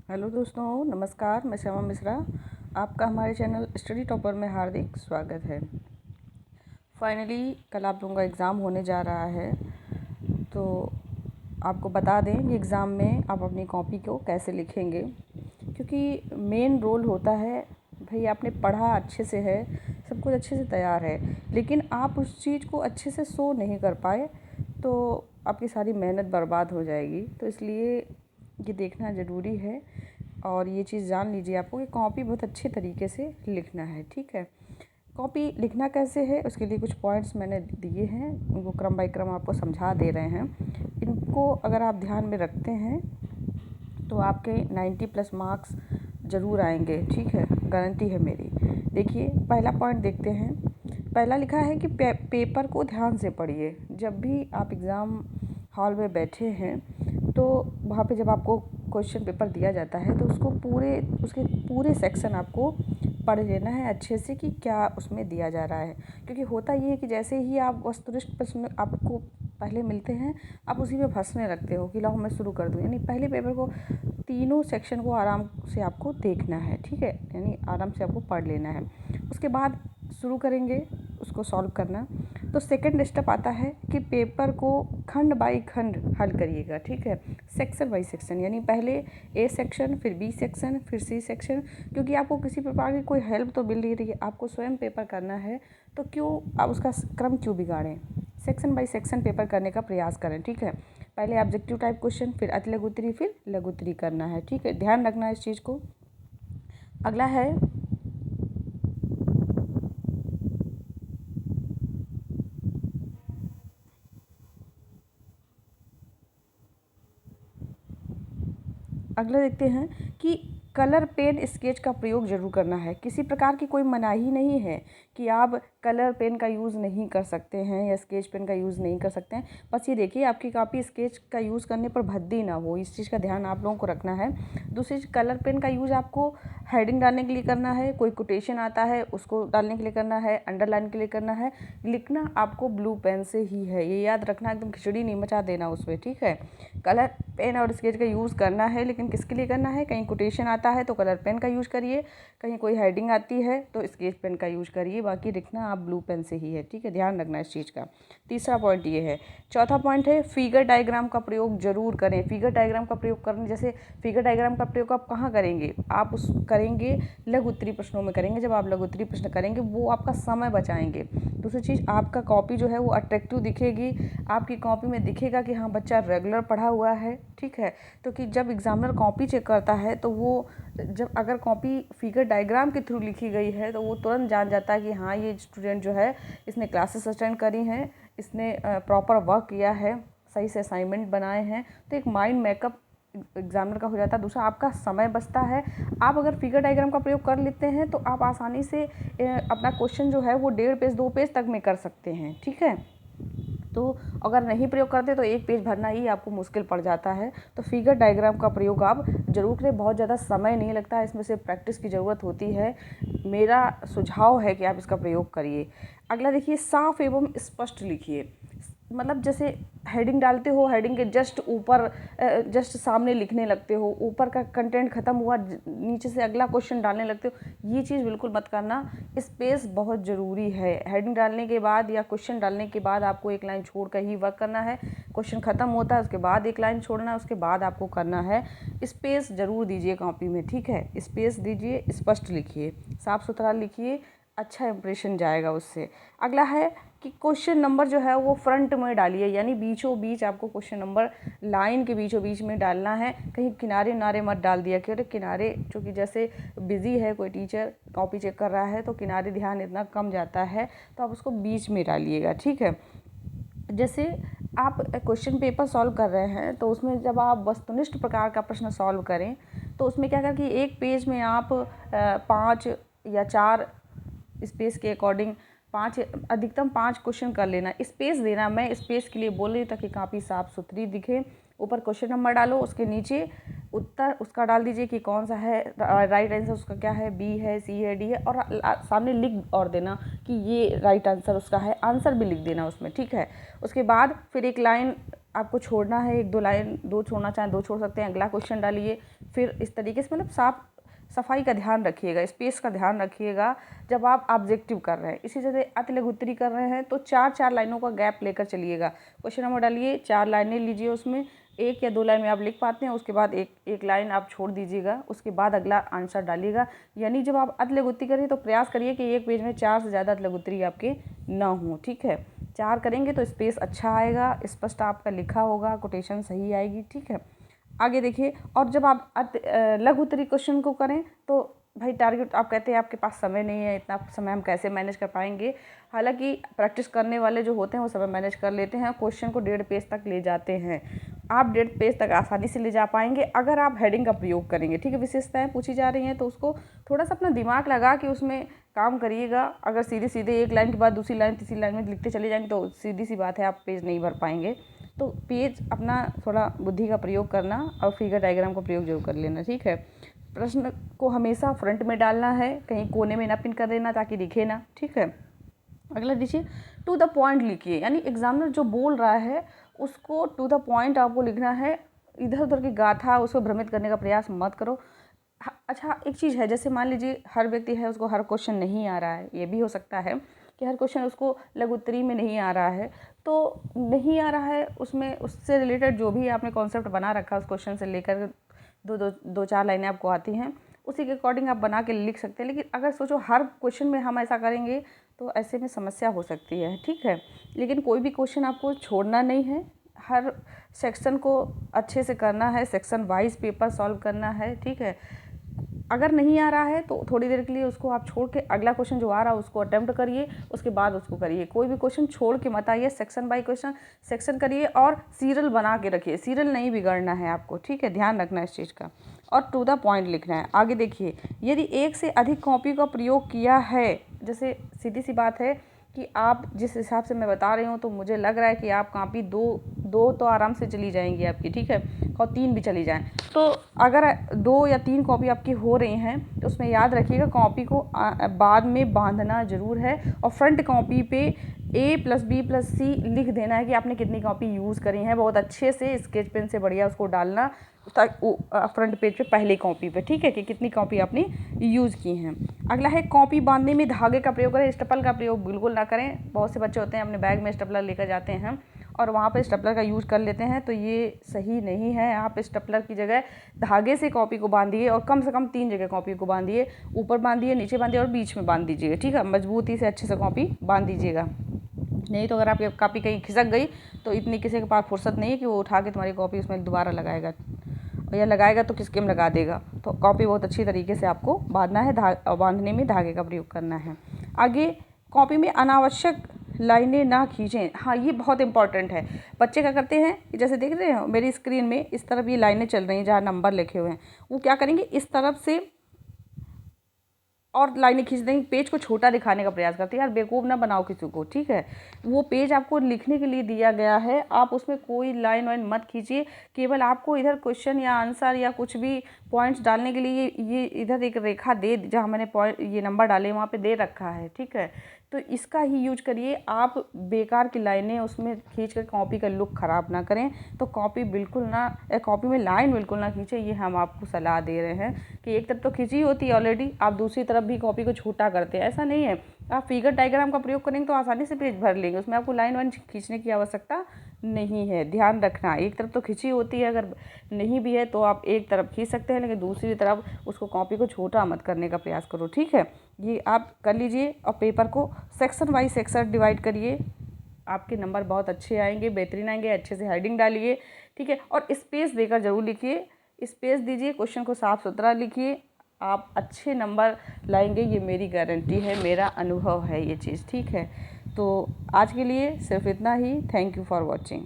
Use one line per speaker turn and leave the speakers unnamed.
Hello दोस्तों, नमस्कार। मैं श्यामा मिश्रा। आपका हमारे चैनल स्टडी टॉपर में हार्दिक स्वागत है। फाइनली कल आप लोगों का एग्ज़ाम होने जा रहा है, तो आपको बता दें कि एग्ज़ाम में आप अपनी कॉपी को कैसे लिखेंगे, क्योंकि मेन रोल होता है भाई आपने पढ़ा अच्छे से है, सब कुछ अच्छे से तैयार है, लेकिन आप उस चीज़ को अच्छे से शो नहीं कर पाए तो आपकी सारी मेहनत बर्बाद हो जाएगी। तो इसलिए ये देखना ज़रूरी है और ये चीज़ जान लीजिए आपको कि कॉपी बहुत अच्छे तरीके से लिखना है। ठीक है, कॉपी लिखना कैसे है उसके लिए कुछ पॉइंट्स मैंने दिए हैं, उनको क्रम बाय क्रम आपको समझा दे रहे हैं। इनको अगर आप ध्यान में रखते हैं तो आपके 90+ मार्क्स ज़रूर आएंगे। ठीक है, गारंटी है मेरी। देखिए, पहला पॉइंट देखते हैं। पहला लिखा है कि पेपर को ध्यान से पढ़िए। जब भी आप एग्ज़ाम हॉल में बैठे हैं तो वहाँ पे जब आपको क्वेश्चन पेपर दिया जाता है तो उसके पूरे सेक्शन आपको पढ़ लेना है अच्छे से कि क्या उसमें दिया जा रहा है। क्योंकि होता ये है कि जैसे ही आप वस्तुनिष्ठ प्रश्न आपको पहले मिलते हैं, आप उसी में फंसने लगते हो कि लाओ मैं शुरू कर दूँ। यानी पहले पेपर को तीनों सेक्शन को आराम से आपको देखना है। ठीक है, यानी आराम से आपको पढ़ लेना है। उसके बाद शुरू करेंगे उसको सॉल्व करना। तो सेकंड स्टेप आता है कि पेपर को खंड बाई खंड हल करिएगा। ठीक है, सेक्शन बाई सेक्शन, यानी पहले ए सेक्शन, फिर बी सेक्शन, फिर सी सेक्शन। क्योंकि आपको किसी प्रकार की कोई हेल्प तो मिल नहीं रही है, आपको स्वयं पेपर करना है, तो क्यों आप उसका क्रम क्यों बिगाड़ें। सेक्शन बाई सेक्शन पेपर करने का प्रयास करें। ठीक है, पहले ऑब्जेक्टिव टाइप क्वेश्चन, फिर अति लघु उत्तरी, फिर लघु उत्तरी करना है। ठीक है, ध्यान रखना है इस चीज़ को। अगला है अगला देखते हैं कि कलर पेन स्केच का प्रयोग ज़रूर करना है। किसी प्रकार की कोई मनाही नहीं है कि आप कलर पेन का यूज़ नहीं कर सकते हैं या स्केच पेन का यूज़ नहीं कर सकते हैं। बस ये देखिए आपकी कॉपी स्केच का यूज़ करने पर भद्दी ना हो, इस चीज़ का ध्यान आप लोगों को रखना है। दूसरी चीज़, कलर पेन का यूज़ आपको हेडिंग डालने के लिए करना है, कोई कोटेशन आता है उसको डालने के लिए करना है, अंडरलाइन के लिए करना है। लिखना आपको ब्लू पेन से ही है, ये याद रखना, एकदम खिचड़ी नहीं मचा देना उसमें। ठीक है, कलर पेन और स्केच का यूज़ करना है, लेकिन किसके लिए करना है। कहीं कोटेशन आता है तो कलर पेन का यूज़ करिए, कहीं कोई हेडिंग आती है तो स्केच पेन का यूज़ करिए, बाकी लिखना आप ब्लू पेन से ही है। ठीक है, ध्यान रखना इस चीज़ का। तीसरा पॉइंट ये है। चौथा पॉइंट है फिगर डायग्राम का प्रयोग जरूर करें। फिगर डायग्राम का प्रयोग करने, जैसे फिगर डायग्राम का प्रयोग आप कहाँ करेंगे, आप उस करेंगे लघु उत्तरी प्रश्नों में करेंगे। जब आप लघु उत्तरी प्रश्न करेंगे वो आपका समय बचाएंगे। दूसरी चीज़, आपका कॉपी जो है वो अट्रैक्टिव दिखेगी, आपकी कॉपी में दिखेगा कि हाँ बच्चा रेगुलर पढ़ा हुआ है। ठीक है, तो कि जब एग्जामिनर कॉपी चेक करता है तो वो जब अगर कॉपी फिगर डायग्राम के थ्रू लिखी गई है तो वो तुरंत जान जाता है कि हाँ ये स्टूडेंट जो है इसने क्लासेस अटेंड करी हैं, इसने प्रॉपर वर्क किया है, सही से असाइनमेंट बनाए हैं। तो एक माइंड मेकअप एग्जामिनर का हो जाता है। दूसरा, आपका समय बचता है। आप अगर फिगर डायग्राम का प्रयोग कर लेते हैं तो आप आसानी से अपना क्वेश्चन जो है वो 1.5 पेज 2 पेज तक में कर सकते हैं। ठीक है, तो अगर नहीं प्रयोग करते तो 1 पेज भरना ही आपको मुश्किल पड़ जाता है। तो फिगर डायग्राम का प्रयोग आप जरूर करें, बहुत ज़्यादा समय नहीं लगता है, इसमें से प्रैक्टिस की ज़रूरत होती है। मेरा सुझाव है कि आप इसका प्रयोग करिए। अगला देखिए, साफ एवं स्पष्ट लिखिए। मतलब जैसे हेडिंग डालते हो, हेडिंग के जस्ट ऊपर जस्ट सामने लिखने लगते हो, ऊपर का कंटेंट खत्म हुआ नीचे से अगला क्वेश्चन डालने लगते हो, ये चीज़ बिल्कुल मत करना। स्पेस बहुत ज़रूरी है। हेडिंग डालने के बाद या क्वेश्चन डालने के बाद आपको एक लाइन छोड़ कर ही वर्क करना है। क्वेश्चन खत्म होता है उसके बाद एक लाइन छोड़ना है, उसके बाद आपको करना है। स्पेस ज़रूर दीजिए कॉपी में। ठीक है, स्पेस दीजिए, स्पष्ट लिखिए, साफ़ सुथरा लिखिए, अच्छा इंप्रेशन जाएगा उससे। अगला है कि क्वेश्चन नंबर जो है वो फ्रंट में डालिए, यानी बीचों बीच आपको क्वेश्चन नंबर लाइन के बीचों बीच में डालना है। कहीं किनारे नारे मत डाल दिया, क्योंकि किनारे चूँकि जैसे बिजी है कोई टीचर कॉपी चेक कर रहा है तो किनारे ध्यान इतना कम जाता है, तो आप उसको बीच में डालिएगा। ठीक है, जैसे आप क्वेश्चन पेपर सॉल्व कर रहे हैं तो उसमें जब आप वस्तुनिष्ठ प्रकार का प्रश्न सॉल्व करें तो उसमें क्या करें कि एक पेज में आप 5 या 4 स्पेस के अकॉर्डिंग 5 अधिकतम 5 क्वेश्चन कर लेना। स्पेस देना, मैं स्पेस के लिए बोल रही हूँ ताकि काफ़ी साफ़ सुथरी दिखे। ऊपर क्वेश्चन नंबर डालो, उसके नीचे उत्तर उसका डाल दीजिए कि कौन सा है, राइट आंसर उसका क्या है, बी है, सी है, डी है, और सामने लिख और देना कि ये राइट आंसर उसका है, आंसर भी लिख देना उसमें। ठीक है, उसके बाद फिर एक लाइन आपको छोड़ना है, 1-2 लाइन, 2 छोड़ना चाहें 2 छोड़ सकते हैं, अगला क्वेश्चन डालिए। फिर इस तरीके से मतलब सफाई का ध्यान रखिएगा, स्पेस का ध्यान रखिएगा जब आप ऑब्जेक्टिव कर रहे हैं। इसी तरह अति लघु उत्तरी कर रहे हैं तो 4-4 लाइनों का गैप लेकर चलिएगा। क्वेश्चन नंबर डालिए, 4 लाइनें लीजिए, उसमें 1 या 2 लाइन में आप लिख पाते हैं, उसके बाद एक लाइन आप छोड़ दीजिएगा, उसके बाद अगला आंसर डालिएगा। यानी जब आप अति लघु उत्तरी करिए तो प्रयास करिए कि एक पेज में 4 से ज़्यादा अति लघु उत्तरी आपके ना हो, ठीक है। 4 करेंगे तो स्पेस अच्छा आएगा, स्पष्ट आपका लिखा होगा, कोटेशन सही आएगी, ठीक है। आगे देखिए, और जब आप लघु उत्तरी क्वेश्चन को करें तो भाई टारगेट, आप कहते हैं आपके पास समय नहीं है, इतना समय हम कैसे मैनेज कर पाएंगे। हालांकि प्रैक्टिस करने वाले जो होते हैं वो समय मैनेज कर लेते हैं, क्वेश्चन को 1.5 पेज तक ले जाते हैं। आप 1.5 पेज तक आसानी से ले जा पाएंगे अगर आप हेडिंग का प्रयोग करेंगे, ठीक है। विशेषताएं पूछी जा रही हैं तो उसको थोड़ा सा अपना दिमाग लगा के उसमें काम करिएगा। अगर सीधे सीधे एक लाइन के बाद दूसरी लाइन, तीसरी लाइन में लिखते चले जाएंगे तो सीधी सी बात है आप पेज नहीं भर पाएंगे। तो पेज अपना थोड़ा बुद्धि का प्रयोग करना और फिगर डायग्राम का प्रयोग जरूर कर लेना, ठीक है। प्रश्न को हमेशा फ्रंट में डालना है, कहीं कोने में ना पिन कर देना ताकि दिखे ना, ठीक है। अगला देखिए, टू द पॉइंट लिखिए, यानी एग्जामिनर जो बोल रहा है उसको टू द पॉइंट आपको लिखना है। इधर उधर की गाथा उसको भ्रमित करने का प्रयास मत करो। अच्छा, एक चीज़ है, जैसे मान लीजिए हर व्यक्ति है उसको हर क्वेश्चन नहीं आ रहा है, ये भी हो सकता है कि हर क्वेश्चन उसको लघु उत्तरी में नहीं आ रहा है, तो नहीं आ रहा है उसमें उससे रिलेटेड जो भी आपने कॉन्सेप्ट बना रखा है उस क्वेश्चन से लेकर 2-4 लाइनें आपको आती हैं, उसी के अकॉर्डिंग आप बना के लिख सकते हैं। लेकिन अगर सोचो हर क्वेश्चन में हम ऐसा करेंगे तो ऐसे में समस्या हो सकती है, ठीक है। लेकिन कोई भी क्वेश्चन आपको छोड़ना नहीं है, हर सेक्शन को अच्छे से करना है, सेक्शन वाइज पेपर सॉल्व करना है, ठीक है। अगर नहीं आ रहा है तो थोड़ी देर के लिए उसको आप छोड़ के अगला क्वेश्चन जो आ रहा है उसको अटेम्प्ट करिए, उसके बाद उसको करिए। कोई भी क्वेश्चन छोड़ के मत आइए, सेक्शन बाय क्वेश्चन सेक्शन करिए और सीरियल बना के रखिए। सीरियल नहीं बिगड़ना है आपको, ठीक है, ध्यान रखना है इस चीज़ का, और टू द पॉइंट लिखना है। आगे देखिए, यदि एक से अधिक कॉपी का प्रयोग किया है, जैसे सीधी सी बात है कि आप जिस हिसाब से मैं बता रही हूँ तो मुझे लग रहा है कि आप कॉपी दो तो आराम से चली जाएंगी आपकी, ठीक है, और 3 भी चली जाएं। तो अगर 2 या 3 कॉपी आपकी हो रही हैं तो उसमें याद रखिएगा कॉपी को बाद में बांधना ज़रूर है, और फ्रंट कॉपी पे A+B+C लिख देना है कि आपने कितनी कॉपी यूज़ करी हैं। बहुत अच्छे से स्केच पेन से बढ़िया उसको डालना फ्रंट पेज पे पहली कॉपी पे, ठीक है, कि कितनी कॉपी आपने यूज़ की हैं। अगला है, कॉपी बांधने में धागे का प्रयोग करें, स्टेपल का प्रयोग बिल्कुल ना करें। बहुत से बच्चे होते हैं अपने बैग में स्टेपलर लेकर जाते हैं और वहाँ पे स्टेपलर का यूज़ कर लेते हैं, तो ये सही नहीं है। आप स्टेपलर की जगह धागे से कॉपी को बांधिए और कम से कम 3 जगह कॉपी को बांधिए, ऊपर बांधिए, नीचे बांधिए और बीच में बांध दीजिएगा, ठीक है। मजबूती से अच्छे से कॉपी बांध दीजिएगा, नहीं तो अगर आपकी कॉपी कहीं खिसक गई तो इतनी किसी के पास फुर्सत नहीं है कि वो उठा के तुम्हारी कॉपी उसमें दोबारा लगाएगा, या लगाएगा तो किसके में लगा देगा। तो कॉपी बहुत अच्छी तरीके से आपको बांधना है, बांधने में धागे का प्रयोग करना है। आगे, कॉपी में अनावश्यक लाइनें ना खींचें। हाँ, ये बहुत इंपॉर्टेंट है। बच्चे क्या करते हैं, जैसे देख रहे हो मेरी स्क्रीन में इस तरफ ये लाइनें चल रही हैं जहाँ नंबर लिखे हुए हैं, वो क्या करेंगे इस तरफ से और लाइनें खींच देंगे, पेज को छोटा दिखाने का प्रयास करते हैं। यार बेवकूफ़ ना बनाओ किसी को, ठीक है। वो पेज आपको लिखने के लिए दिया गया है, आप उसमें कोई लाइन वाइन मत खींचिए। केवल आपको इधर क्वेश्चन या आंसर या कुछ भी पॉइंट्स डालने के लिए ये इधर एक रेखा दे, जहाँ मैंने पॉइंट ये नंबर डाले वहाँ पे दे रखा है, ठीक है। तो इसका ही यूज करिए। आप बेकार की लाइनें उसमें खींच कर कॉपी का लुक ख़राब ना करें। तो कॉपी में लाइन बिल्कुल ना खींचे, ये हम आपको सलाह दे रहे हैं कि एक तरफ तो खींची होती है ऑलरेडी, आप दूसरी तरफ भी कॉपी को छोटा करते हैं, ऐसा नहीं है। आप फिगर डायग्राम का प्रयोग करेंगे तो आसानी से पेज भर लेंगे, उसमें आपको लाइन वाइन खींचने की आवश्यकता नहीं है। ध्यान रखना, एक तरफ तो खींची होती है, अगर नहीं भी है तो आप एक तरफ खींच सकते हैं, लेकिन दूसरी तरफ उसको कॉपी को छोटा मत करने का प्रयास करो, ठीक है। ये आप कर लीजिए और पेपर को सेक्शन वाइज सेक्शन डिवाइड करिए, आपके नंबर बहुत अच्छे आएंगे, बेहतरीन आएंगे। अच्छे से हेडिंग डालिए, ठीक है, और स्पेस देकर ज़रूर लिखिए, स्पेस दीजिए, क्वेश्चन को साफ सुथरा लिखिए, आप अच्छे नंबर लाएंगे, ये मेरी गारंटी है, मेरा अनुभव है ये चीज़, ठीक है। तो आज के लिए सिर्फ इतना ही। Thank you for watching.